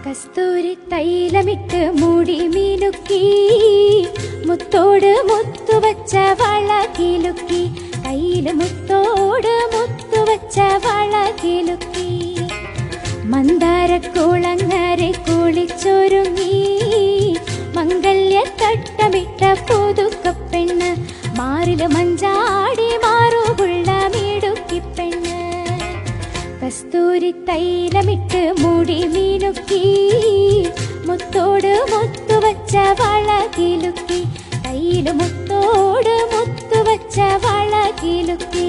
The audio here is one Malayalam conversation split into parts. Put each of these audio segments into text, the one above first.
കസ്തൂരി തൈലമിട്ട് മൂടി മീനുക്കി, മുത്തോട് മുത്തുവച്ച വള കിലുക്കി, കയ്യില് മുത്തോട് മുത്തുവച്ച വള കിലുക്കി. മന്ദാരക്കുളങ്ങരെ കുളിച്ചൊരുങ്ങി, മംഗല്യത്തട്ടമിട്ട പുതുക്കപ്പെണ്ണ്, മാറില് മഞ്ചാടി മാറുകുള്ള മിടുക്കിപ്പെണ്ണ്. കസ്തൂരി തൈലമിട്ട് മൂടി മീനുക്കി, മുത്തോട് മുത്തുവച്ച വള കിലുക്കി, കയ്യില് മുത്തോട് മുത്തുവച്ച വള കിലുക്കി.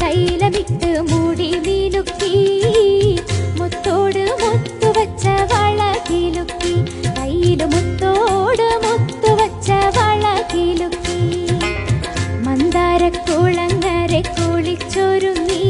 തൈലമിട്ട് മൂടി മീനുക്കി, മുത്തോട് മുത്തുവച്ച വള കിലുക്കി, കയ്യില് മുത്തോട് മുത്തുവച്ച വള കിലുക്കി. മന്ദാരക്കുളങ്ങരെ കുളിച്ചൊരുങ്ങി,